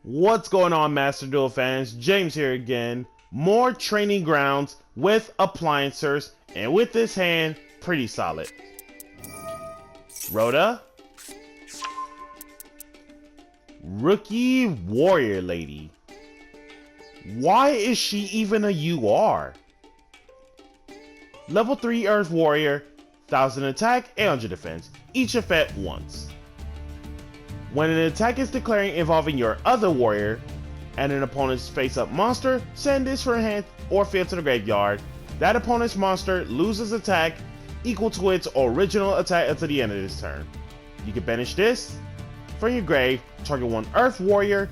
What's going on, Master Duel fans? James here again. More training grounds with Appliancers, and with this hand, pretty solid. Rhoda. Rookie Warrior Lady. Why is she even a UR? Level 3 Earth Warrior, 1000 attack, 800 defense. Each effect once. When an attack is declaring involving your other warrior and an opponent's face-up monster, send this from hand or field to the graveyard. That opponent's monster loses attack equal to its original attack until the end of this turn. You can banish this from your grave, target one Earth Warrior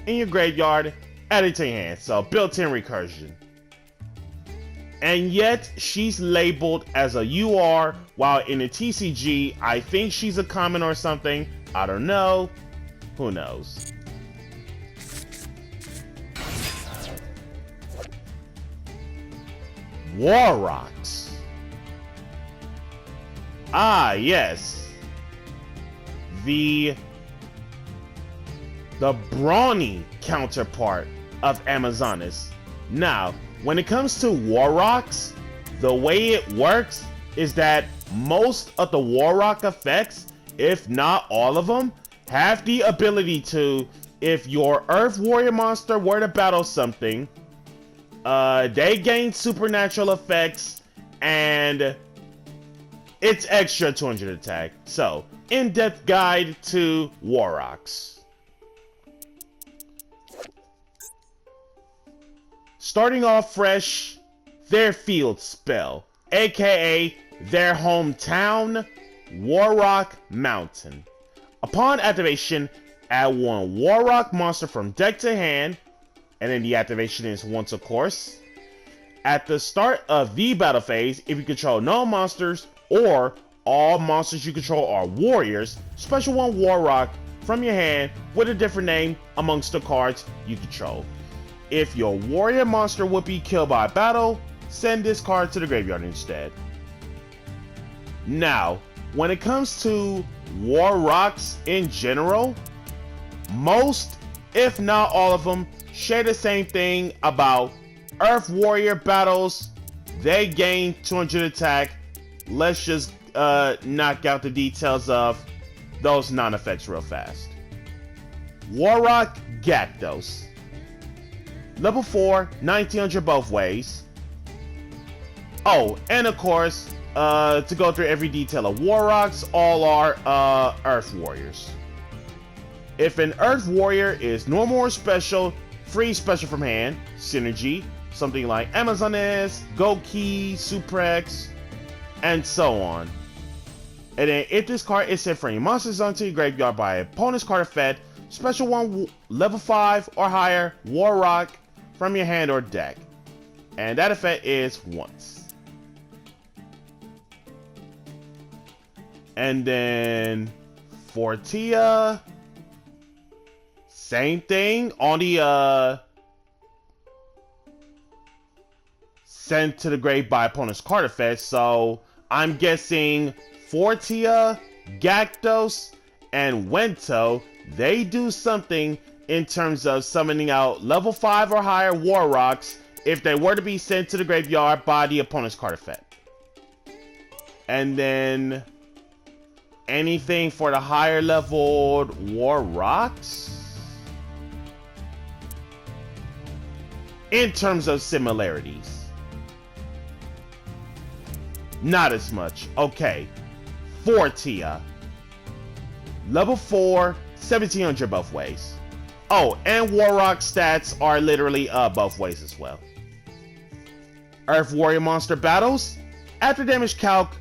in your graveyard, add it to your hand, so built-in recursion. And yet, she's labeled as a UR, while in the TCG, I think she's a common or something. I don't know. Who knows? Warrocks. Ah, yes. The brawny counterpart of Amazonas. Now, when it comes to Warrocks, the way it works is that most of the Warrock effects, if not all of them, have the ability to, if your Earth Warrior monster were to battle something, they gain supernatural effects and it's extra 200 attack. So, in-depth guide to Warrocks. Starting off fresh, their field spell, aka their hometown, Warrock Mountain. Upon activation, add one Warrock monster from deck to hand, and then the activation is once of course. At the start of the battle phase, if you control no monsters or all monsters you control are warriors, special one Warrock from your hand with a different name amongst the cards you control. If your warrior monster would be killed by battle, send this card to the graveyard instead. Now, when it comes to Warrocks in general, most, if not all of them, share the same thing about Earth Warrior battles. They gain 200 attack. Let's just knock out the details of those non-effects real fast. Warrock Gyarados. Level 4, 1900 both ways. Oh, and of course, to go through every detail of Warrocks, all are Earth Warriors. If an Earth Warrior is normal or special, free special from hand, synergy, something like Amazonas, Goki, Suprex, and so on. And then if this card is sent from your monster zone to your graveyard by opponent's card effect, special one level 5 or higher Warrock from your hand or deck. And that effect is once. And then Fortia, same thing on the sent to the grave by opponent's card effect. So I'm guessing Fortia, Gyarados, and Wento, they do something in terms of summoning out level 5 or higher Warrocks if they were to be sent to the graveyard by the opponent's card effect. And then anything for the higher leveled Warrocks? In terms of similarities, not as much. Okay, Fortia. Level 4, 1700 both ways. Oh, and Warrock stats are literally both ways as well. Earth Warrior monster battles. After damage calc,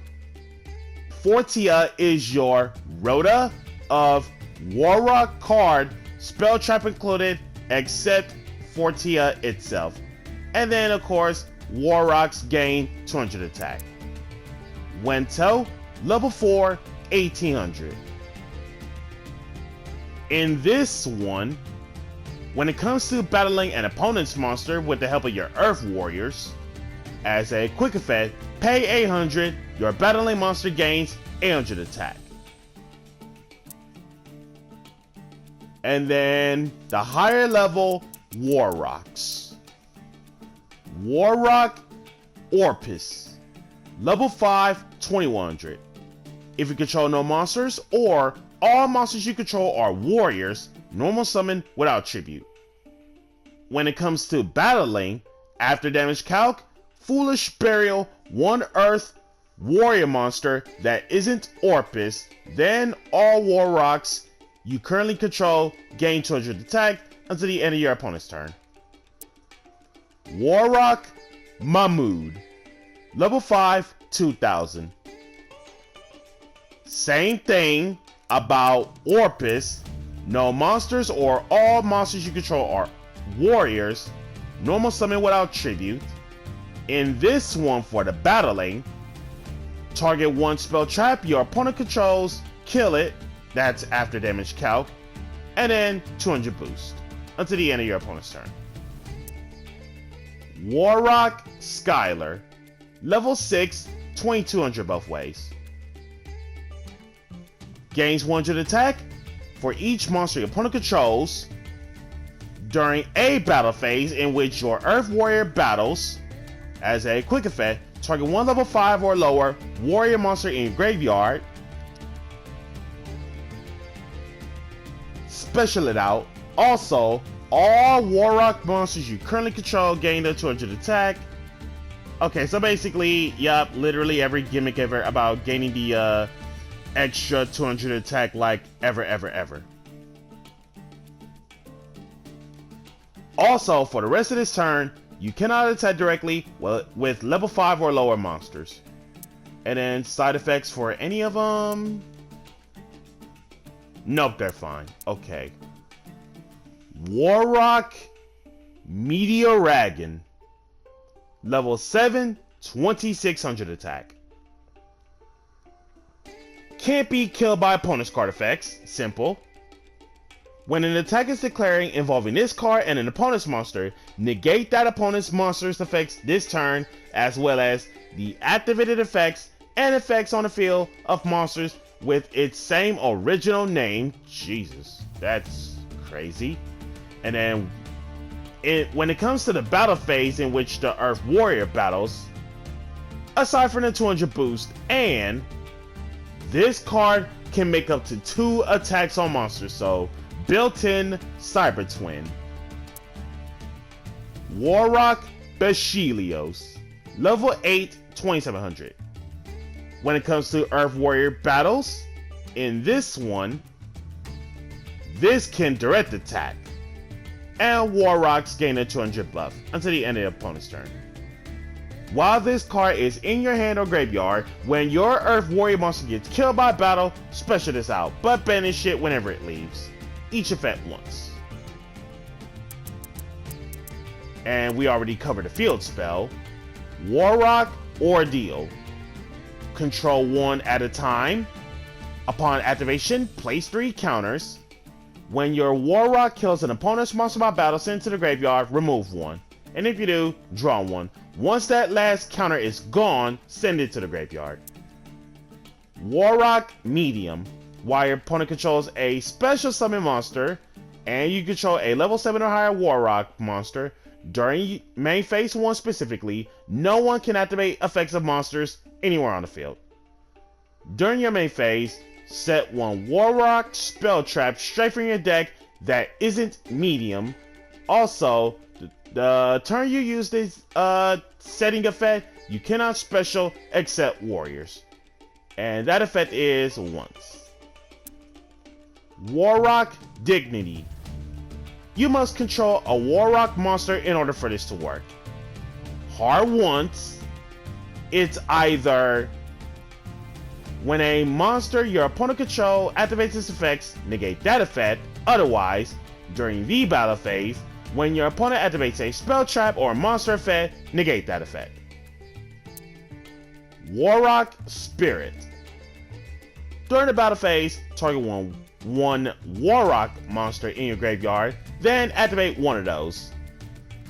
Fortia is your Rhoda of Warrock card, spell trap included, except Fortia itself. And then of course, Warrocks gain 200 attack. Wento, level 4, 1800. In this one, when it comes to battling an opponent's monster with the help of your Earth Warriors, as a quick effect, pay 800, your battling monster gains 800 attack. And then the higher level War Rocks. War Rock Orpus. Level 5, 2100. If you control no monsters, or all monsters you control are warriors, normal summon without tribute. When it comes to battling, after damage calc, Foolish Burial, 1 Earth warrior monster that isn't Orpus, then all War Rocks you currently control gain 200 attack until the end of your opponent's turn. War Rock Mahmood. Level 5, 2000. Same thing about Orpus. No monsters or all monsters you control are warriors. Normal summon without tribute. In this one for the battling, target 1 spell trap your opponent controls, kill it, that's after damage calc, and then 200 boost until the end of your opponent's turn. War Rock Skylar. Level 6, 2200 both ways. Gains 100 attack for each monster your opponent controls during a battle phase in which your Earth Warrior battles. As a quick effect, target 1 level 5 or lower warrior monster in your graveyard. Special it out. Also, all War Rock monsters you currently control gain their 200 attack. Okay, so basically, yep, literally every gimmick ever about gaining the extra 200 attack like ever. Also, for the rest of this turn, you cannot attack directly with level 5 or lower monsters. And then side effects for any of them? Nope, they're fine. Okay. War Rock Meteoragon. Level 7, 2600 attack. Can't be killed by opponent's card effects. Simple. When an attack is declaring involving this card and an opponent's monster, negate that opponent's monster's effects this turn, as well as the activated effects and effects on the field of monsters with its same original name. Jesus, that's crazy. And then when it comes to the battle phase in which the Earth Warrior battles, aside from the 200 boost, and this card can make up to 2 attacks on monsters, so built-in Cyber Twin. War Rock Bashilios. Level 8, 2700. When it comes to Earth Warrior battles, in this one, this can direct attack. And War Rocks gain a 200 buff until the end of the opponent's turn. While this card is in your hand or graveyard, when your Earth Warrior monster gets killed by battle, special this out, but banish it whenever it leaves. Each effect once. And we already covered the field spell. War Rock Ordeal. Control 1 at a time. Upon activation, place 3 counters. When your War Rock kills an opponent's monster by battle, send it to the graveyard, remove 1. And if you do, draw 1. Once that last counter is gone, send it to the graveyard. War Rock Medium. While your opponent controls a special summon monster, and you control a level 7 or higher War Rock monster, during main phase 1 specifically, no one can activate effects of monsters anywhere on the field. During your main phase, set 1 War Rock spell trap straight from your deck that isn't medium. Also, the turn you use this setting effect, you cannot special except warriors. And that effect is once. War Rock Dignity. You must control a War Rock monster in order for this to work. Hard once. It's either when a monster your opponent control activates its effects, negate that effect. Otherwise, during the battle phase, when your opponent activates a spell trap or a monster effect, negate that effect. War Rock Spirit. During the battle phase, target one War Rock monster in your graveyard, then activate one of those.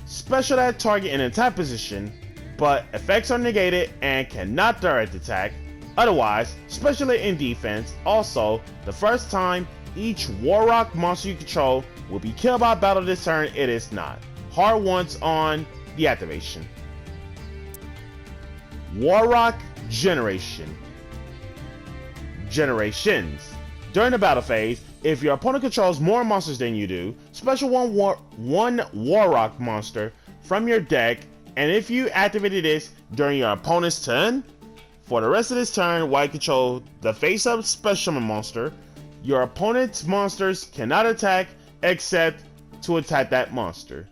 Special that target in attack position, but effects are negated and cannot direct attack. Otherwise, especially in defense, also, the first time each Warrock monster you control will be killed by battle this turn, it is not. Hard once on the activation. Warrock Generation. Generations. During the battle phase, if your opponent controls more monsters than you do, special one Warrock monster from your deck, and if you activated this during your opponent's turn, for the rest of this turn, while you control the face-up special monster, your opponent's monsters cannot attack except to attack that monster.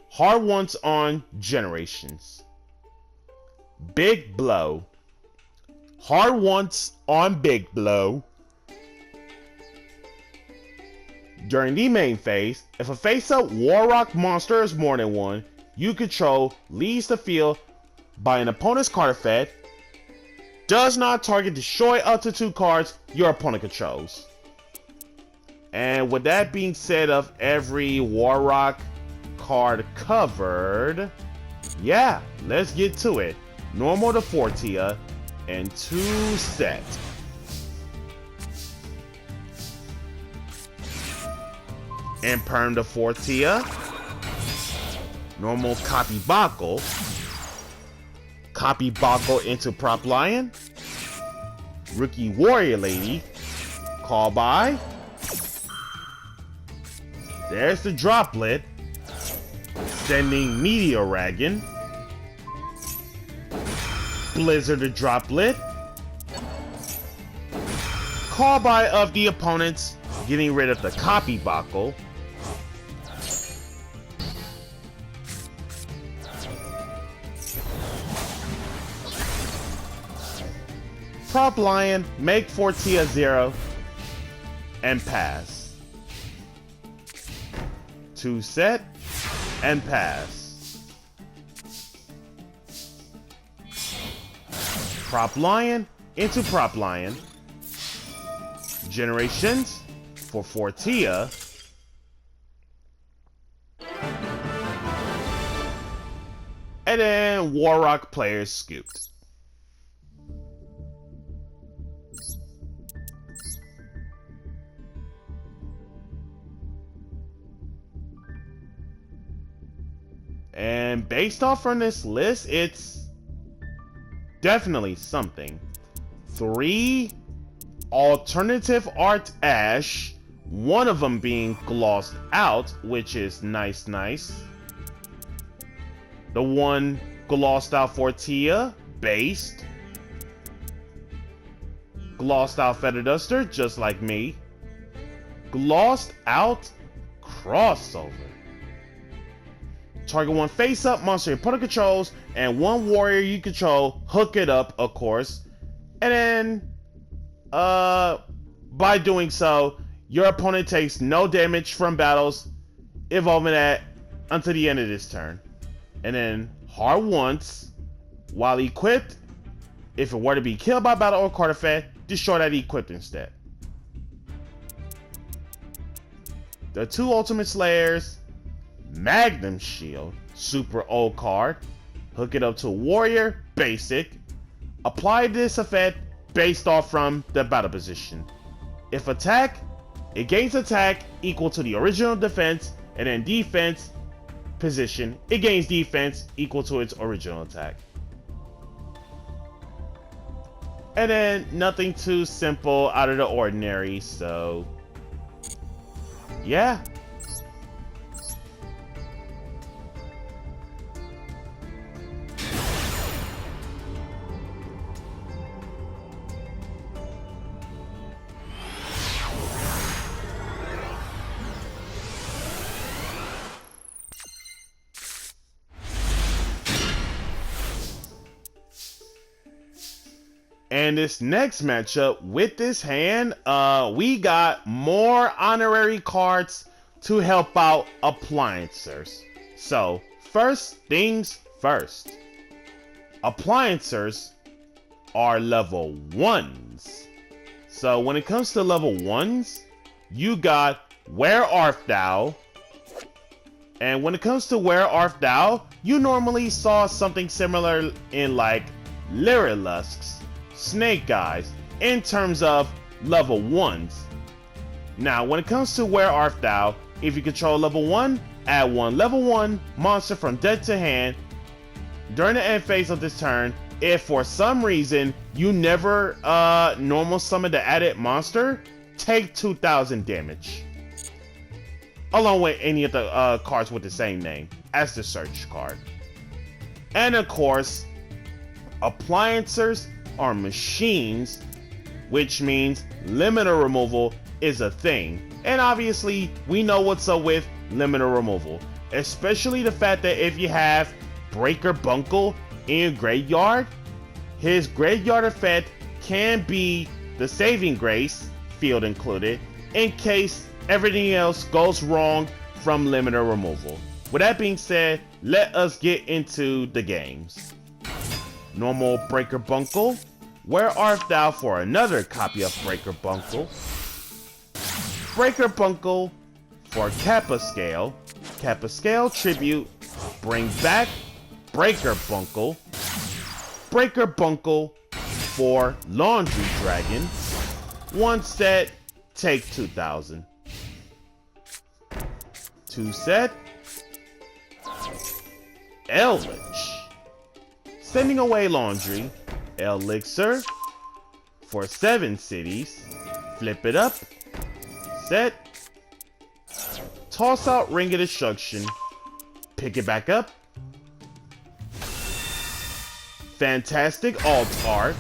Hard once on Generations. Big Blow. Hard once on Big Blow. During the main phase, if a face-up Warrock monster is more than one you control leaves the field by an opponent's card effect, does not target destroy up to 2 cards your opponent controls. And with that being said of every Warrock card covered, yeah, let's get to it. Normal to 4 tier and 2 set. Imperm to 4 tier. Normal Copy Bako. Copy Bako into Prop Lion. Rookie Warrior Lady. Call by. There's the Droplet. Sending Meteor Dragon. Blizzard the Droplet. Call by of the opponents, getting rid of the Copy Bako. Prop Lion, make 4 tier 0, and pass. 2 set, and pass. Prop Lion into Prop Lion. Generations for 4 tier. And then Warrock players scooped. And based off from this list, it's definitely something. 3 alternative art Ash, one of them being glossed out, which is nice. The one glossed out for Tia, based. Glossed out Feather Duster, just like me. Glossed out crossover. Target 1 face-up monster your opponent controls, and 1 warrior you control, hook it up, of course. And then, by doing so, your opponent takes no damage from battles involving that until the end of this turn. And then, hard once, while equipped, if it were to be killed by battle or card effect, destroy that equipped instead. The 2 Ultimate Slayers, Magnum Shield, super old card. Hook it up to Warrior, basic. Apply this effect based off from the battle position. If attack, it gains attack equal to the original defense, and then defense position, it gains defense equal to its original attack. And then nothing too simple out of the ordinary, so yeah. And this next matchup with this hand, we got more honorary cards to help out Appliancers. So, first things first. Appliancers are level 1s. So, when it comes to level 1s, you got Where Art Thou? And when it comes to Where Art Thou, you normally saw something similar in like Lyrilusks. snake guys in terms of level 1s. Now, when it comes to Where Art Thou, if you control level 1, add 1 level 1 monster from deck to hand during the end phase of this turn. If for some reason you never normal summon the added monster, take 2,000 damage. Along with any of the cards with the same name as the search card. And of course, Appliancers are machines, which means limiter removal is a thing. And obviously, we know what's up with limiter removal. Especially the fact that if you have Breaker Bunkle in your graveyard, his graveyard effect can be the Saving Grace, field included, in case everything else goes wrong from limiter removal. With that being said, let us get into the games. Normal Breaker Bunkle. Where art thou for another copy of Breaker Bunkle? Breaker Bunkle for Kappa Scale. Kappa Scale Tribute. Bring back Breaker Bunkle. Breaker Bunkle for Laundry Dragon. 1 set, take 2,000. 2 set, Eldritch. Sending away Laundry, Elixir for 7 cities. Flip it up. Set. Toss out Ring of Destruction. Pick it back up. Fantastic Altar.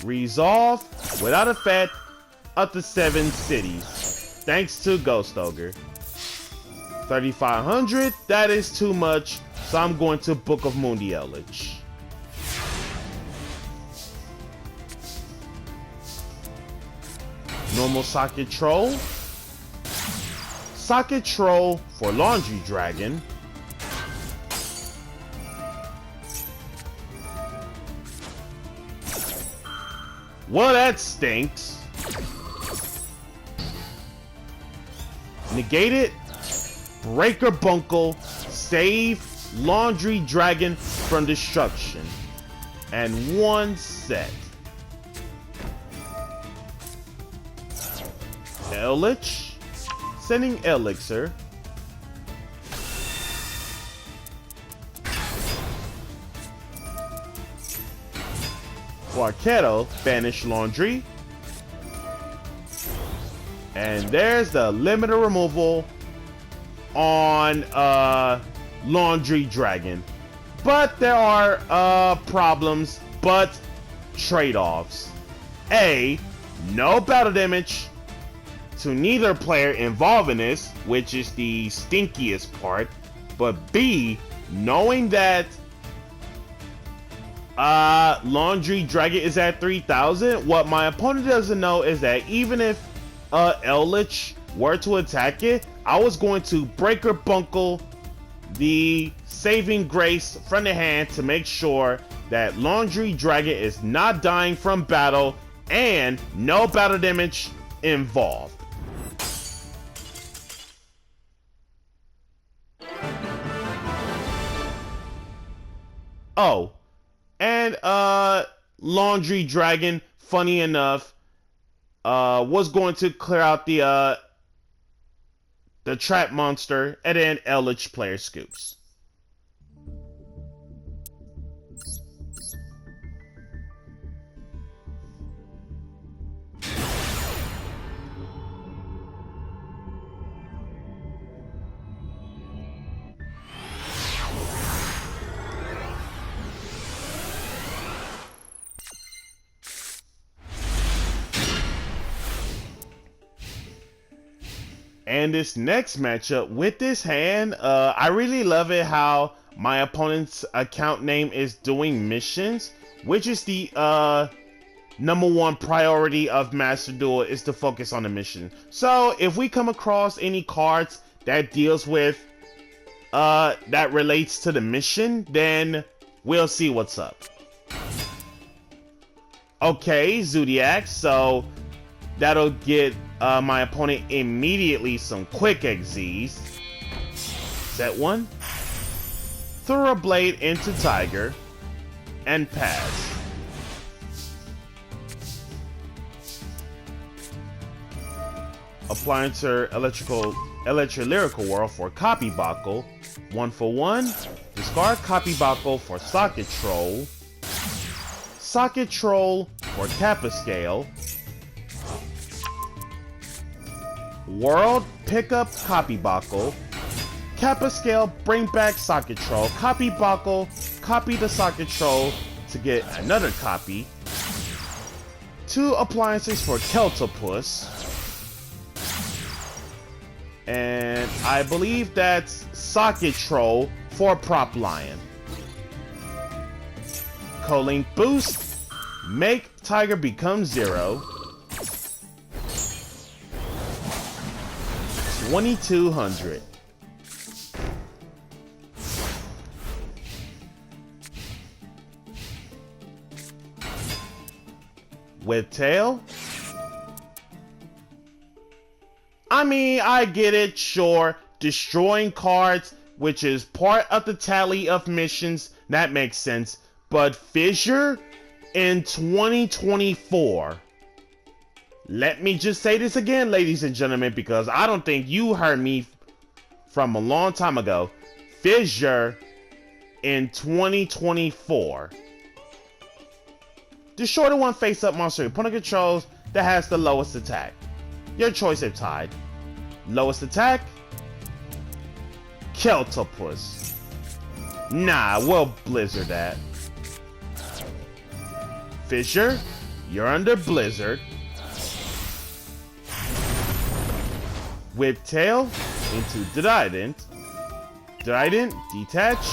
Resolve without effect up to 7 cities. Thanks to Ghost Ogre. 3,500, that is too much, so I'm going to Book of Mundi Eldritch. Normal Socket Troll. Socket Troll for Laundry Dragon. Well, that stinks. Negate it. Breaker Bunkle. Save Laundry Dragon from destruction. And 1 set. Eldritch. Sending Elixir. Warketo, banish Laundry. And there's the limiter removal on Laundry Dragon. But there are problems, but trade-offs. A, no battle damage to neither player involved in this, which is the stinkiest part. But B, knowing that Laundry Dragon is at 3,000, what my opponent doesn't know is that even if Eldritch were to attack it, I was going to Breaker Bunkle the Saving Grace from the hand to make sure that Laundry Dragon is not dying from battle and no battle damage involved. Oh, and Laundry Dragon, funny enough, was going to clear out the trap monster, and then Eldritch player scoops. And this next matchup with this hand, I really love it how my opponent's account name is doing missions, which is the #1 priority of Master Duel, is to focus on the mission. So if we come across any cards that deals with that relates to the mission, then we'll see what's up. Okay, Zodiac, so that'll get my opponent immediately some quick XZs. Set 1. Throw a blade into Tiger. and pass. Appliancer Electrolyrical World for Copy Buckle. 1 for 1. Discard Copy Buckle for Socket Troll. Socket Troll for Kappa Scale. World, pick up Copy Buckle. Kappa Scale, bring back Socket Troll. Copy Buckle, copy the Socket Troll to get another copy. 2 appliances for Keltopus. And I believe that's Socket Troll for Prop Lion. Co-Link Boost, make Tiger become 0. 2200. With tail? I mean, I get it, sure. Destroying cards, which is part of the tally of missions, that makes sense. But Fissure in 2024. Let me just say this again, ladies and gentlemen, because I don't think you heard me from a long time ago. Fissure in 2024. Destroy the one face-up monster your opponent controls that has the lowest attack. Your choice if tied. Lowest attack? Keltopus. Nah, we'll Blizzard that. Fissure, you're under Blizzard. Whip Tail into Derident. Derident, detach.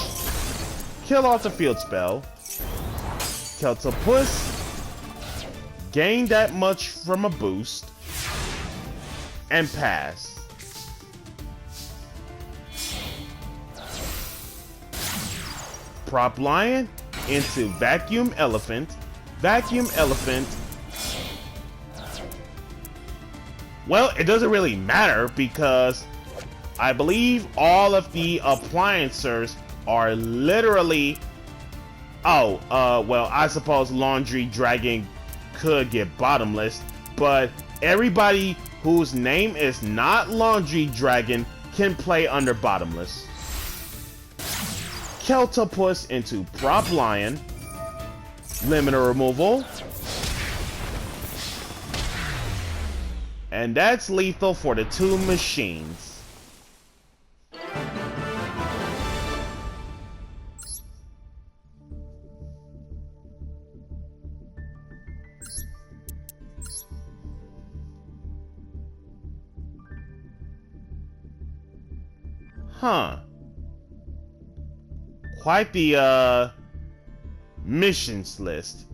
Kill off the field spell. Keltopus, gain that much from a boost. And pass. Prop Lion into Vacuum Elephant. Vacuum Elephant. Well, it doesn't really matter because I believe all of the Appliancers are literally... Oh, well, I suppose Laundry Dragon could get bottomless, but everybody whose name is not Laundry Dragon can play under bottomless. Keltopus into Prop Lion. Limiter removal. And that's lethal for the 2 machines. Huh. Quite the, missions list.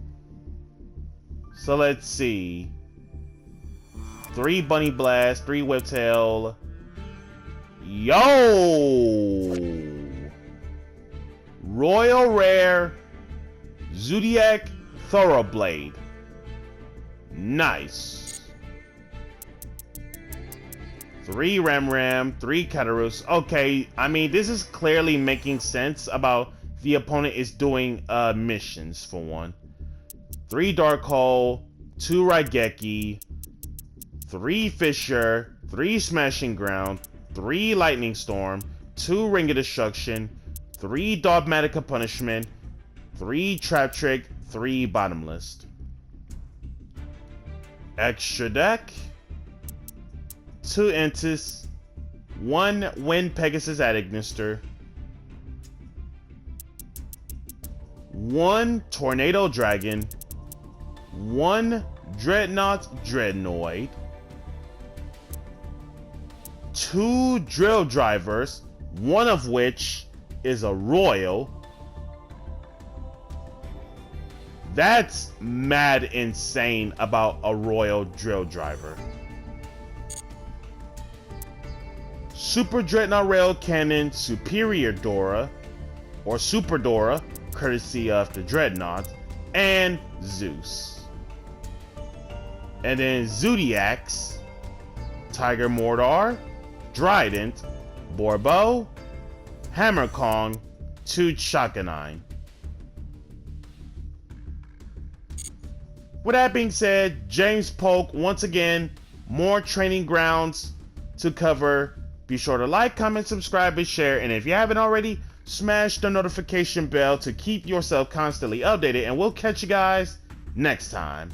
So let's see. 3 Bunny Blast, 3 Whiptail. Yo! Royal Rare Zodiac Thoroughblade. Nice. 3 Ram, 3 Katarus. Okay, I mean, this is clearly making sense about the opponent is doing missions, for one. 3 Dark Hole, 2 Raigeki, 3 Fissure, 3 Smashing Ground, 3 Lightning Storm, 2 Ring of Destruction, 3 Dogmatica Punishment, 3 Trap Trick, 3 Bottomless. Extra deck. 2 Entis, 1 Wind Pegasus Adagnister, 1 Tornado Dragon, 1 Dreadnought Dreadnoid, 2 Drill Drivers, one of which is a Royal. That's mad insane about a Royal Drill Driver. Super Dreadnought Rail Cannon Superior Dora, or Super Dora, courtesy of the Dreadnought, and Zeus. And then Zodiacs, Tiger Mordor, Drident, Borbo, Hammer Kong, 2 Chakanine. With that being said, James Polk, once again, more training grounds to cover. Be sure to like, comment, subscribe, and share. And if you haven't already, smash the notification bell to keep yourself constantly updated. And we'll catch you guys next time.